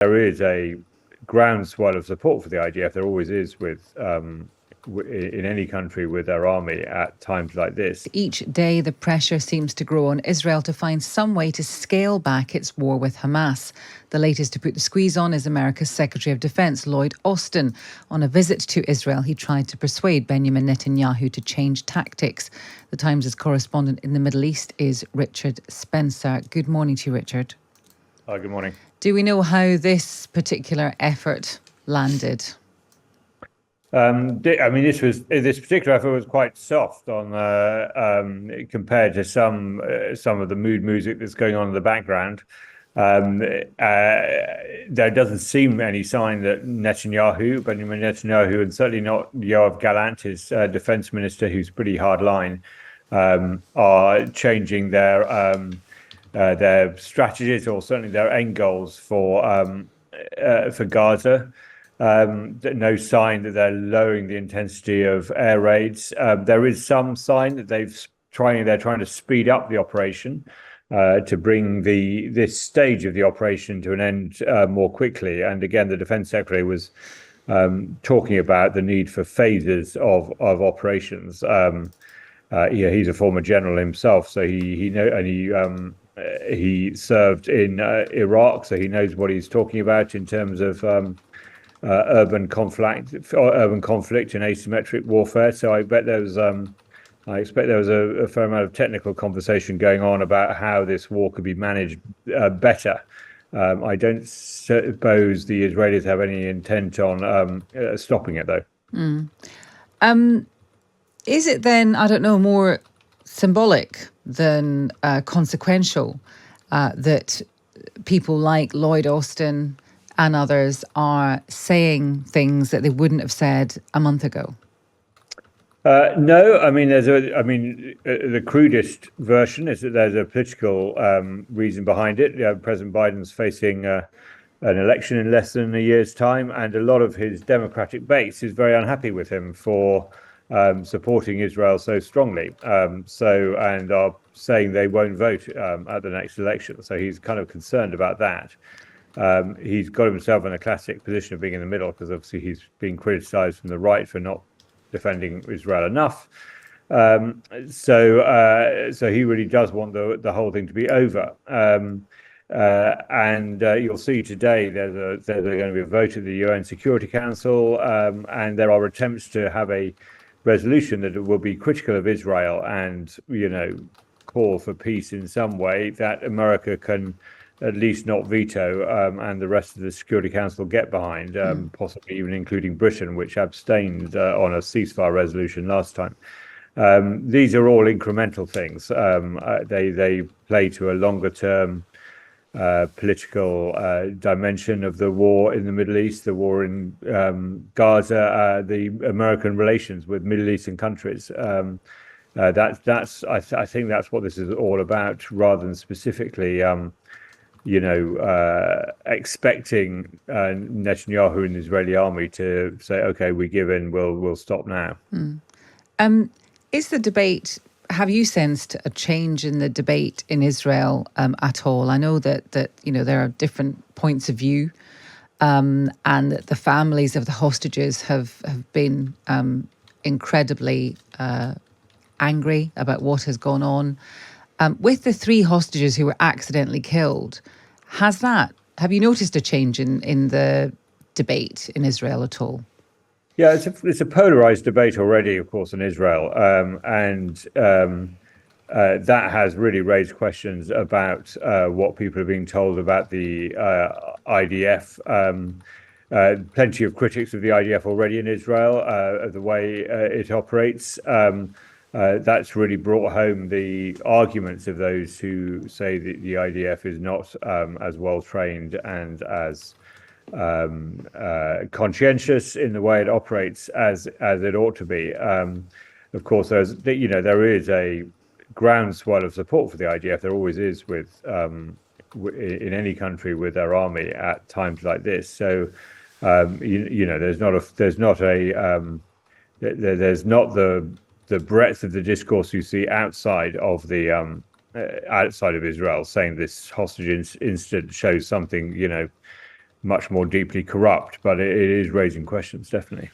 there is a groundswell of support for the IDF. There always is with in any country with their army at times like this. Each day, the pressure seems to grow on Israel to find some way to scale back its war with Hamas. The latest to put the squeeze on is America's Secretary of Defense, Lloyd Austin. On a visit to Israel, he tried to persuade Benjamin Netanyahu to change tactics. The Times' correspondent in the Middle East is Richard Spencer. Good morning to you, Richard. Hi, good morning. Do we know how this particular effort landed? This particular effort was quite soft on compared to some of the mood music that's going on in the background. There doesn't seem any sign that Benjamin Netanyahu, and certainly not Yoav Gallant, his defense minister, who's pretty hardline, are changing their strategies, or certainly their end goals for Gaza. No sign that they're lowering the intensity of air raids. There is some sign that they're trying to speed up the operation to bring this stage of the operation to an end more quickly. And again, the defense secretary was talking about the need for phases of operations. He's a former general himself, so he served in Iraq, so he knows what he's talking about in terms of urban conflict and asymmetric warfare. So I expect there was a fair amount of technical conversation going on about how this war could be managed better. I don't suppose the Israelis have any intent on stopping it, though. Is it then, I don't know, more symbolic than consequential that people like Lloyd Austin and others are saying things that they wouldn't have said a month ago? No, the crudest version is that there's a political reason behind it. President Biden's facing an election in less than a year's time, and a lot of his Democratic base is very unhappy with him for supporting Israel so strongly, and are saying they won't vote at the next election. So he's kind of concerned about that. He's got himself in a classic position of being in the middle, because obviously he's being criticized from the right for not defending Israel enough. So he really does want the whole thing to be over. And you'll see today there's going to be a vote at the UN Security Council, and there are attempts to have a resolution that will be critical of Israel and, call for peace in some way that America can at least not veto, and the rest of the Security Council get behind, possibly even including Britain, which abstained on a ceasefire resolution last time. These are all incremental things. They play to a longer-term political dimension of the war in the Middle East, the war in Gaza, the American relations with Middle Eastern countries. I think that's what this is all about, rather than specifically expecting Netanyahu and the Israeli army to say, okay, we give in, we'll stop now. Is the debate, have you sensed a change in the debate in Israel at all? I know that there are different points of view, and that the families of the hostages have been incredibly angry about what has gone on. With the 3 hostages who were accidentally killed, have you noticed a change in the debate in Israel at all? Yeah, it's a polarized debate already, of course, in Israel, and that has really raised questions about what people are being told about the IDF. Plenty of critics of the IDF already in Israel, of the way it operates. That's really brought home the arguments of those who say that the IDF is not as well trained and as conscientious in the way it operates as it ought to be. Of course, there is a groundswell of support for the IDF. There always is with in any country with their army at times like this. So there's not the breadth of the discourse you see outside of Israel, saying this hostage incident shows something much more deeply corrupt, but it is raising questions, definitely.